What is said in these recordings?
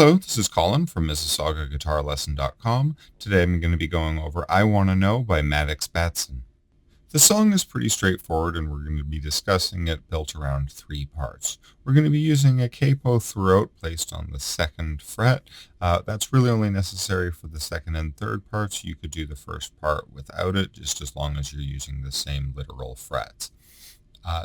Hello, this is Colin from MississaugaGuitarLesson.com. Today I'm going to be going over I Wanna Know by Maddox Batson. The song is pretty straightforward and we're going to be discussing it built around three parts. We're going to be using a capo throughout placed on the second fret. That's really only necessary for the second and third parts. You could do the first part without it, just as long as you're using the same literal frets.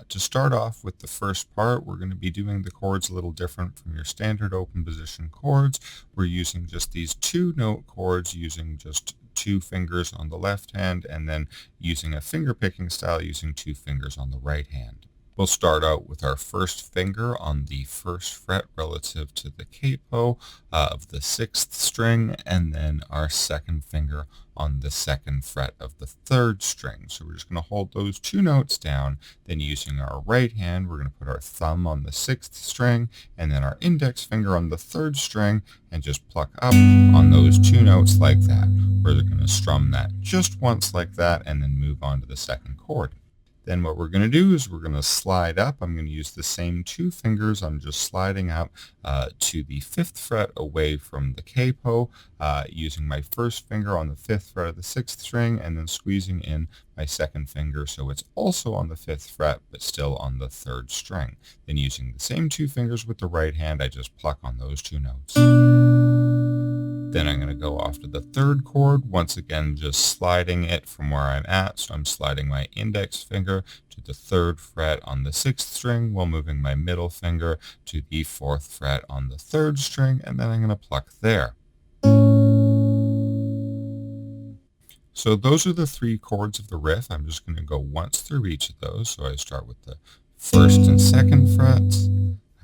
To start off with the first part, we're going to be doing the chords a little different from your standard open position chords. We're using just these two note chords using just two fingers on the left hand and then using a finger picking style using two fingers on the right hand. We'll start out with our first finger on the first fret relative to the capo of the sixth string, and then our second finger on the second fret of the third string. So we're just going to hold those two notes down. Then using our right hand, we're going to put our thumb on the sixth string and then our index finger on the third string and just pluck up on those two notes like that. We're going to strum that just once like that and then move on to the second chord. Then what we're going to do is we're going to slide up. I'm going to use the same two fingers. I'm just sliding up to the fifth fret away from the capo, using my first finger on the fifth fret of the sixth string and then squeezing in my second finger so it's also on the fifth fret but still on the third string. Then using the same two fingers with the right hand, I just pluck on those two notes. Then I'm going to go off to the third chord, once again just sliding it from where I'm at. So I'm sliding my index finger to the third fret on the sixth string while moving my middle finger to the fourth fret on the third string, and then I'm going to pluck there. So those are the three chords of the riff. I'm just going to go once through each of those. So I start with the first and second frets.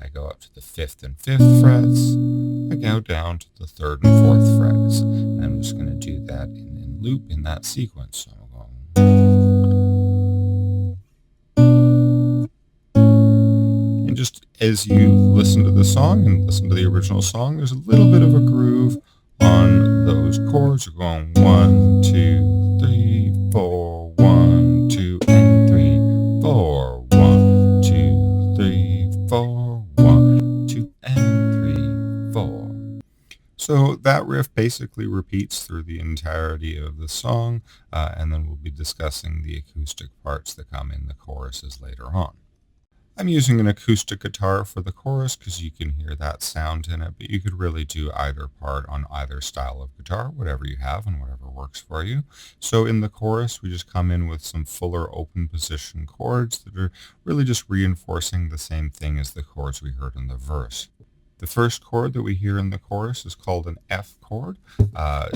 I go up to the fifth and fifth frets. I go down to the third and fourth frets. And I'm just going to do that in loop in that sequence. So I'm going. And just as you listen to the song and listen to the original song, there's a little bit of a groove on those chords. We're going 1, 2, 3, 4, 1, 2, and 3, 4, 1, 2, 3, 4. 1, 2, and 3, 4. So that riff basically repeats through the entirety of the song, and then we'll be discussing the acoustic parts that come in the choruses later on. I'm using an acoustic guitar for the chorus because you can hear that sound in it, but you could really do either part on either style of guitar, whatever you have and whatever works for you. So in the chorus, we just come in with some fuller open position chords that are really just reinforcing the same thing as the chords we heard in the verse. The first chord that we hear in the chorus is called an F chord.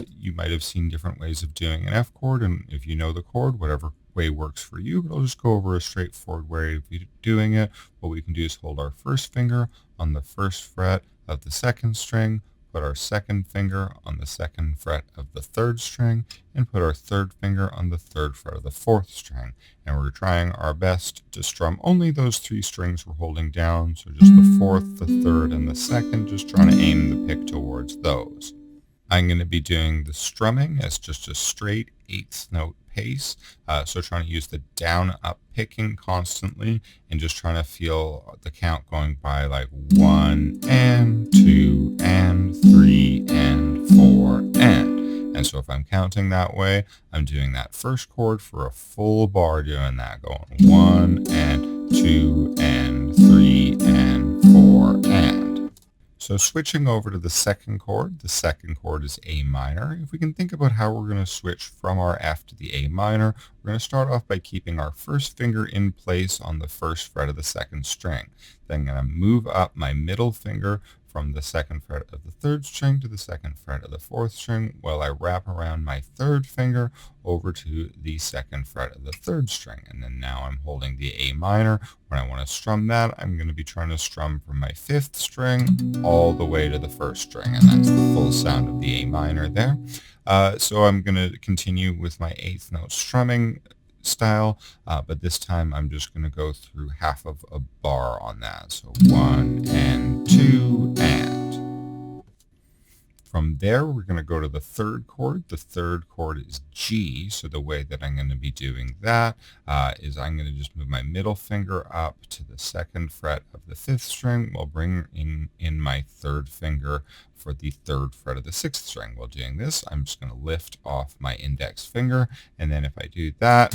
You might have seen different ways of doing an F chord, and if you know the chord, whatever way works for you, but I'll just go over a straightforward way of doing it. What we can do is hold our first finger on the first fret of the second string, put our second finger on the second fret of the third string, and put our third finger on the third fret of the fourth string. And we're trying our best to strum only those three strings we're holding down, so just the fourth, the third, and the second, just trying to aim the pick towards those. I'm going to be doing the strumming as just a straight eighth note pace, so trying to use the down up picking constantly and just trying to feel the count going by like 1 and 2 and 3 and 4 and so if I'm counting that way, I'm doing that first chord for a full bar, doing that, going 1 and 2 and 3 and 4 and. So switching over to the second chord is A minor. If we can think about how we're going to switch from our F to the A minor, we're going to start off by keeping our first finger in place on the first fret of the second string. Then I'm going to move up my middle finger from the second fret of the third string to the second fret of the fourth string while I wrap around my third finger over to the second fret of the third string. And then now I'm holding the A minor. When I want to strum that, I'm going to be trying to strum from my fifth string all the way to the first string, and that's the full sound of the A minor there. So I'm going to continue with my eighth note strumming style, but this time I'm just going to go through half of a bar on that. So 1 and 2 and. From there, we're going to go to the third chord. The third chord is G, so the way that I'm going to be doing that is I'm going to just move my middle finger up to the second fret of the fifth string while bringing in my third finger for the 3rd fret of the 6th string. While doing this, I'm just going to lift off my index finger, and then if I do that,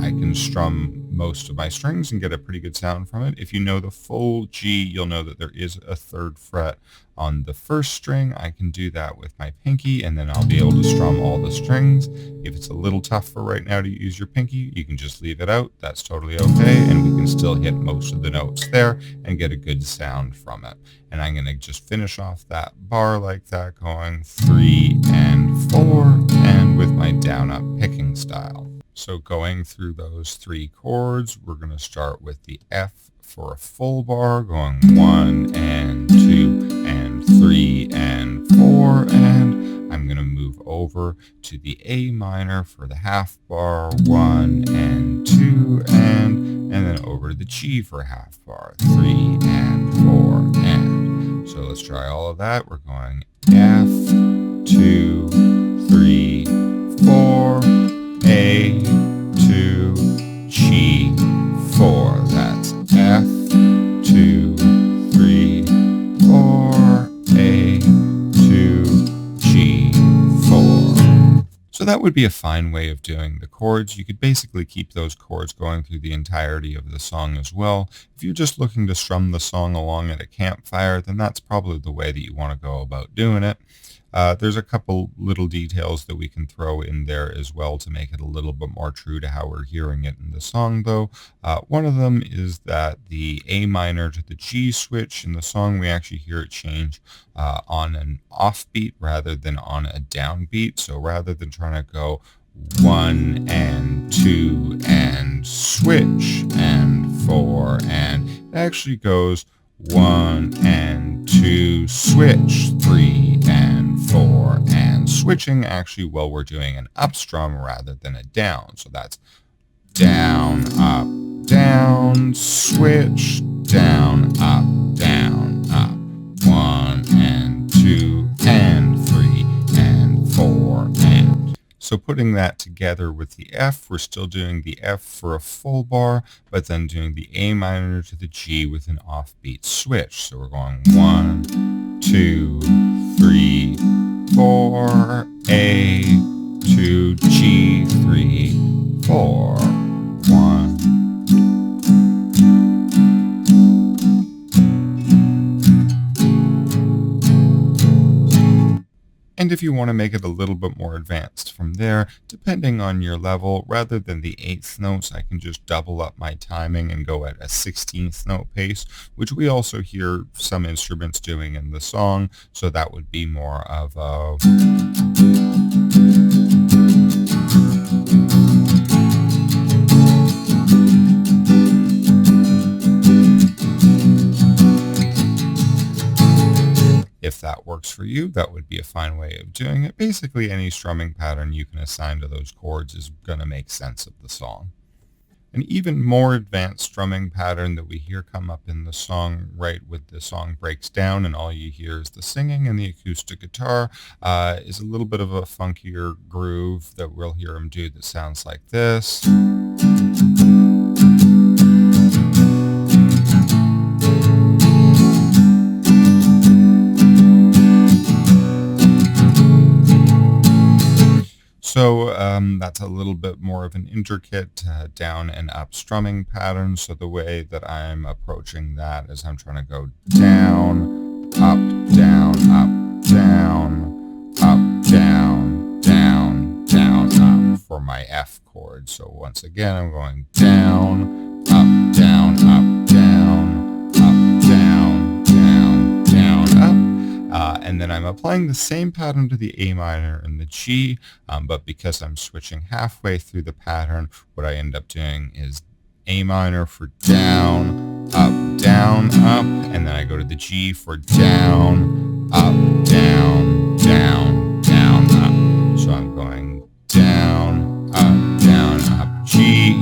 I can strum most of my strings and get a pretty good sound from it. If you know the full G, you'll know that there is a 3rd fret on the 1st string. I can do that with my pinky, and then I'll be able to strum all the strings. If it's a little tough for right now to use your pinky, you can just leave it out. That's totally okay, and we can still hit most of the notes there and get a good sound from it. And I'm going to just finish off that bar like that, going 3 and 4, and with my down-up picking style. So going through those 3 chords, we're going to start with the F for a full bar, going 1 and 2 and 3 and 4, and I'm going to move over to the A minor for the half bar, 1 and 2, and then over to the G for a half bar, 3 and 4, and. So let's try all of that. We're going F, 2, 3, 4, A, 2, G, 4. That's F, 2, 3, 4, A, 2, G, 4. So that would be a fine way of doing the chords. You could basically keep those chords going through the entirety of the song as well. If you're just looking to strum the song along at a campfire, then that's probably the way that you want to go about doing it. There's a couple little details that we can throw in there as well to make it a little bit more true to how we're hearing it in the song, though. One of them is that the A minor to the G switch in the song, we actually hear it change on an offbeat rather than on a downbeat. So rather than trying to go 1 and 2 and switch and 4, and it actually goes 1 and 2 switch, 3 and 4, and switching actually while we're doing an up strum rather than a down. So that's down, up, down, switch, down, up, 1 and 2 and 3 and 4, and. So putting that together with the F, we're still doing the F for a full bar, but then doing the A minor to the G with an offbeat switch. So we're going 1, 2, 3, 4, A, 2, G, 3, 4, 1. And if you want to make it a little bit more advanced from there, depending on your level, rather than the 8th notes, I can just double up my timing and go at a 16th note pace, which we also hear some instruments doing in the song. So that would be more of a... If that works for you, that would be a fine way of doing it. Basically, any strumming pattern you can assign to those chords is going to make sense of the song. An even more advanced strumming pattern that we hear come up in the song right when the song breaks down and all you hear is the singing and the acoustic guitar is a little bit of a funkier groove that we'll hear him do that sounds like this. So that's a little bit more of an intricate down and up strumming pattern. So the way that I'm approaching that is I'm trying to go down, up, down, up, down, up, down, down, down, up for my F chord. So once again, I'm going down, up, down, up, down, up, down, down, down, up. And then I'm applying the same pattern to the A minor and the G, but because I'm switching halfway through the pattern, what I end up doing is A minor for down, up, and then I go to the G for down, up, down, down, down, up. So I'm going down, up, G,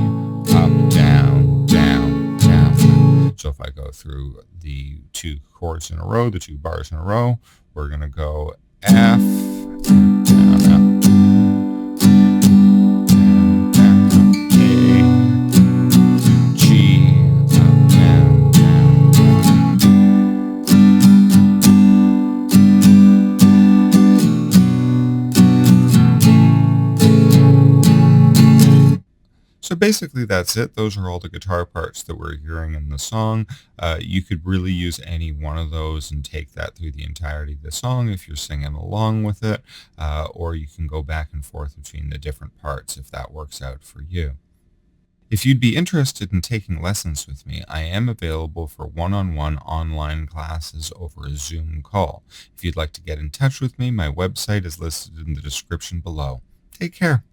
up, down, down, down. So if I go through the 2 chords in a row, the 2 bars in a row, we're going to go F, down, up, down, down, up, A, G, up, down, down, down. So basically, that's it. Those are all the guitar parts that we're hearing in the song. You could really use any one of those and take that through the entirety of the song if you're singing along with it, or you can go back and forth between the different parts if that works out for you. If you'd be interested in taking lessons with me, I am available for one-on-one online classes over a Zoom call. If you'd like to get in touch with me, my website is listed in the description below. Take care.